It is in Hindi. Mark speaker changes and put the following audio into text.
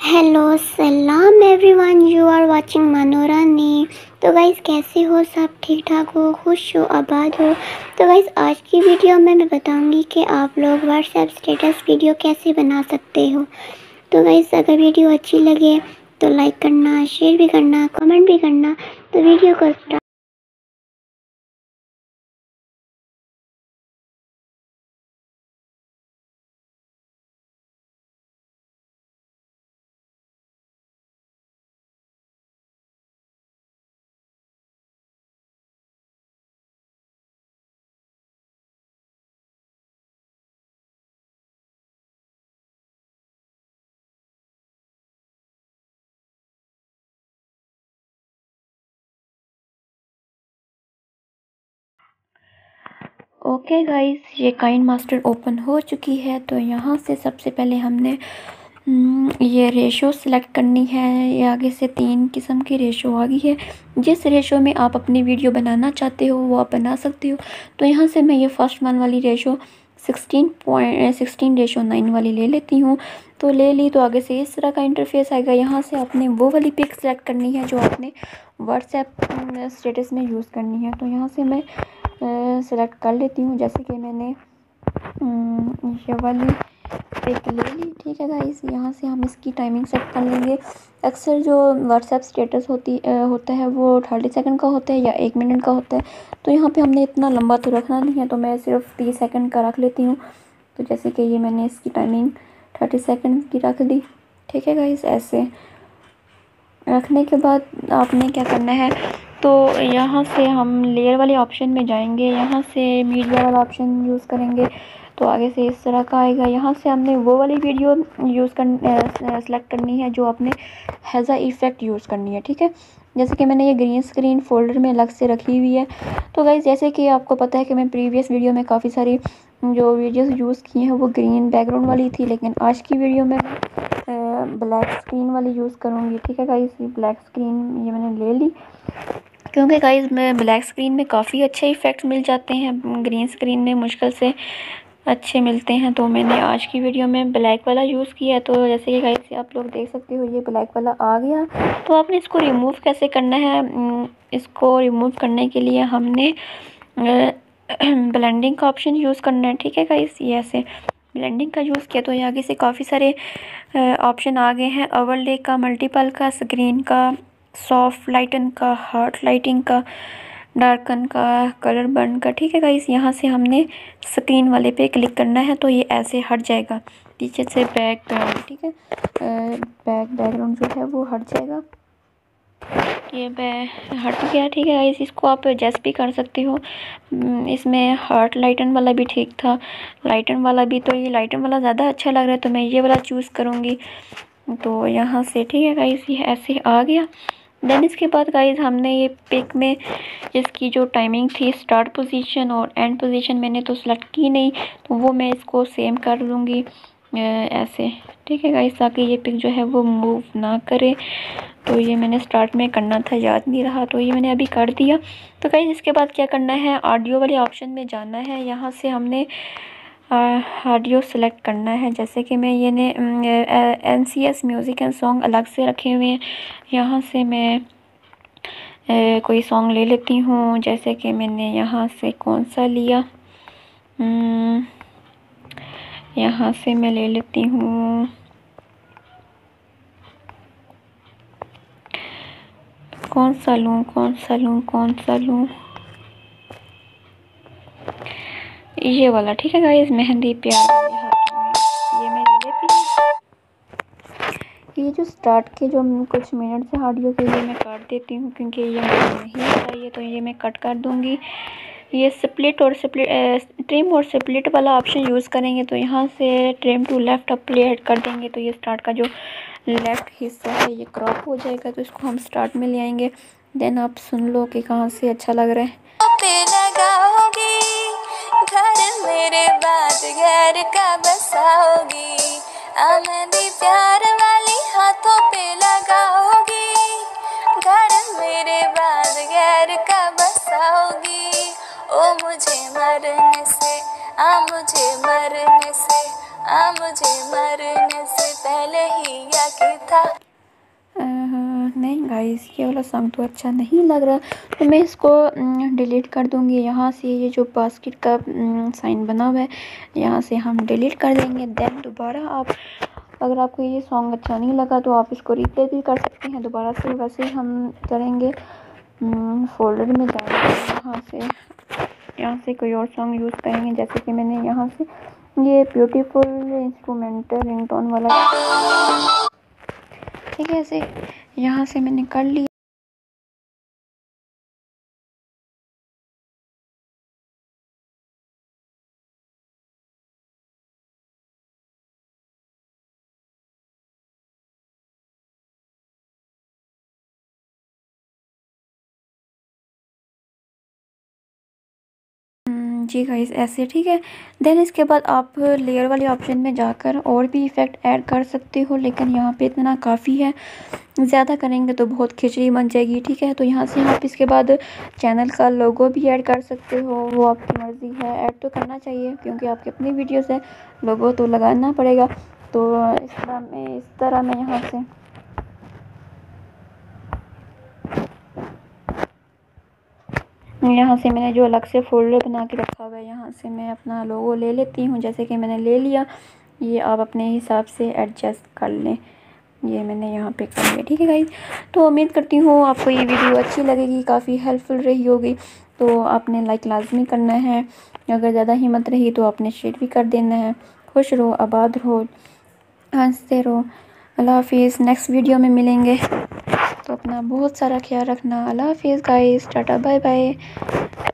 Speaker 1: हेलो सलाम एवरीवन, यू आर वाचिंग मनोरानी। तो गाइज़ कैसे हो, सब ठीक ठाक हो, खुश हो, आबाद हो। तो गाइज़ आज की वीडियो में मैं बताऊंगी कि आप लोग व्हाट्सएप स्टेटस वीडियो कैसे बना सकते हो। तो गाइज़ अगर वीडियो अच्छी लगे तो लाइक करना, शेयर भी करना, कमेंट भी करना। तो वीडियो को स्टार्ट।
Speaker 2: ओके गाइस, ये काइन मास्टर ओपन हो चुकी है। तो यहाँ से सबसे पहले हमने ये रेशो सेलेक्ट करनी है। ये आगे से 3 किस्म की रेशो आ गई है। जिस रेशो में आप अपनी वीडियो बनाना चाहते हो वो आप बना सकते हो। तो यहाँ से मैं ये फर्स्ट वन वाली रेशो 16:9 वाली ले लेती हूँ। तो ले ली तो आगे से इस तरह का इंटरफेस आएगा। यहाँ से आपने वो वाली पिक सेलेक्ट करनी है जो आपने व्हाट्सएप स्टेटस में यूज़ करनी है। तो यहाँ से मैं सेलेक्ट कर लेती हूँ। जैसे कि मैंने ये वाली पिक ले ली। ठीक है गाइस, यहाँ से हम इसकी टाइमिंग सेट कर लेंगे। अक्सर जो व्हाट्सएप स्टेटस होता है वो 30 सेकंड का होता है या 1 मिनट का होता है। तो यहाँ पे हमने इतना लंबा तो रखना नहीं है, तो मैं सिर्फ 30 सेकंड का रख लेती हूँ। तो जैसे कि ये मैंने इसकी टाइमिंग 30 सेकंड की रख दी। ठीक है गाइस, ऐसे रखने के बाद आपने क्या करना है, तो यहाँ से हम लेयर वाले ऑप्शन में जाएंगे। यहाँ से मीडिया वाला ऑप्शन यूज़ करेंगे तो आगे से इस तरह का आएगा। यहाँ से हमने वो वाली वीडियो सेलेक्ट करनी है जो आपने हैज़ा इफ़ेक्ट यूज़ करनी है। ठीक है, जैसे कि मैंने ये ग्रीन स्क्रीन फोल्डर में अलग से रखी हुई है। तो गाइस जैसे कि आपको पता है कि मैं प्रीवियस वीडियो में काफ़ी सारी जो वीडियोस यूज़ की हैं वो ग्रीन बैकग्राउंड वाली थी, लेकिन आज की वीडियो में ब्लैक स्क्रीन वाली यूज़ करूँगी। ठीक है गाइस, ये ब्लैक स्क्रीन ये मैंने ले ली क्योंकि गाइस मैं ब्लैक स्क्रीन में काफ़ी अच्छे इफ़ेक्ट्स मिल जाते हैं, ग्रीन स्क्रीन में मुश्किल से अच्छे मिलते हैं। तो मैंने आज की वीडियो में ब्लैक वाला यूज़ किया है। तो जैसे कि गाइस आप लोग देख सकते हो ये ब्लैक वाला आ गया। तो आपने इसको रिमूव कैसे करना है, इसको रिमूव करने के लिए हमने ब्लेंडिंग का ऑप्शन यूज़ करना है। ठीक है गाइस, ये ऐसे ब्लेंडिंग का यूज़ किया तो ये आगे से काफ़ी सारे ऑप्शन आ गए हैं। ओवरले का, मल्टीपल का, स्क्रीन का, सॉफ्ट लाइटन का, हार्ड लाइटिंग का, डार्कन का, कलर बर्न का। ठीक है गाइस, यहाँ से हमने स्क्रीन वाले पे क्लिक करना है तो ये ऐसे हट जाएगा पीछे से बैकग्राउंड। ठीक है, बैकग्राउंड जो है वो हट जाएगा। ये हट गया। ठीक है गाइस, इसको आप एडजस्ट भी कर सकते हो। इसमें हार्ट लाइटन वाला भी ठीक था, लाइटन वाला भी। तो ये लाइटन वाला ज़्यादा अच्छा लग रहा है तो मैं ये वाला चूज़ करूँगी। तो यहाँ से ठीक है गाइस, ये ऐसे आ गया। देन इसके बाद गाइस हमने ये पिक में इसकी जो टाइमिंग थी, स्टार्ट पोजीशन और एंड पोजीशन मैंने तो सेलेक्ट की नहीं, तो वो मैं इसको सेम कर लूँगी ऐसे। ठीक है गाइस, ताकि ये पिक जो है वो मूव ना करे। तो ये मैंने स्टार्ट में करना था, याद नहीं रहा, तो ये मैंने अभी कर दिया। तो गाइस इसके बाद क्या करना है, ऑडियो वाले ऑप्शन में जाना है। यहाँ से हमने ऑडियो सेलेक्ट करना है। जैसे कि मैं ये ने NCS म्यूज़िक एंड सॉन्ग अलग से रखे हुए हैं। यहाँ से मैं कोई सॉन्ग ले लेती हूँ। जैसे कि मैंने यहाँ से कौन सा लिया, यहाँ से मैं ले लेती हूँ कौन सा लूँ, ये वाला। ठीक है गाइस, मेहंदी प्यार वाले हाथों में, ये मैं ले लेती हूँ। ये जो स्टार्ट के जो कुछ मिनट से ऑडियो के लिए मैं काट देती हूँ क्योंकि ये मुझे नहीं चाहिए, तो ये मैं कट कर दूँगी। ये ट्रिम और स्प्लिट वाला ऑप्शन यूज़ करेंगे तो यहाँ से trim to left up play add कर देंगे तो ये स्टार्ट का जो लेफ़्ट हिस्सा है ये क्रॉप हो जाएगा। तो इसको हम स्टार्ट में ले आएंगे। देन आप सुन लो कि कहाँ से अच्छा लग रहा है। घर मेरे बाद घर का बसाओगी, मेहंदी प्यार वाली हाथों पे लगाओगी। घर मेरे बाद घर का बसाओगी। ओ मुझे मरने से, मुझे मरने से, मुझे मरने से पहले ही आके नहीं गाइस, ये वाला सॉन्ग तो अच्छा नहीं लग रहा, तो मैं इसको डिलीट कर दूंगी। यहाँ से ये जो बास्केट का साइन बना हुआ है, यहाँ से हम डिलीट कर देंगे। देन दोबारा आप, अगर आपको ये सॉन्ग अच्छा नहीं लगा तो आप इसको रिप्ले भी कर सकते हैं दोबारा से। वैसे हम करेंगे, फोल्डर में जाएंगे, यहाँ से कोई और सॉन्ग यूज़ करेंगे। जैसे कि मैंने यहाँ से ये ब्यूटीफुल इंस्ट्रूमेंटल रिंगटोन वाला, ठीक है, ऐसे यहाँ से मैंने कर लिया। जी गाइस, ऐसे ठीक है। देन इसके बाद आप लेयर वाले ऑप्शन में जाकर और भी इफ़ेक्ट ऐड कर सकते हो, लेकिन यहाँ पे इतना काफ़ी है, ज़्यादा करेंगे तो बहुत खिचड़ी बन जाएगी, ठीक है। तो यहाँ से आप इसके बाद चैनल का लोगो भी ऐड कर सकते हो, वो आपकी मर्ज़ी है, ऐड तो करना चाहिए क्योंकि आपकी अपनी वीडियोस है, लोगो तो लगाना पड़ेगा। तो इस तरह मैं यहाँ से मैंने जो अलग से फोल्डर बना के रखा हुआ है, यहाँ से मैं अपना लोगो ले लेती हूँ। जैसे कि मैंने ले लिया, ये आप अपने हिसाब से एडजस्ट कर लें। ये मैंने यहाँ पे कर लिया, ठीक है गाइस। तो उम्मीद करती हूँ आपको ये वीडियो अच्छी लगेगी, काफ़ी हेल्पफुल रही होगी। तो आपने लाइक लाजमी करना है, अगर ज़्यादा हिम्मत रही तो आपने शेयर भी कर देना है। खुश रहो, आबाद रहो, हंसते रहो। अल्लाह हाफिज़, नेक्स्ट वीडियो में मिलेंगे। तो अपना बहुत सारा ख्याल रखना। अल्लाह हाफिज़ गाइस, टाटा बाय बाय।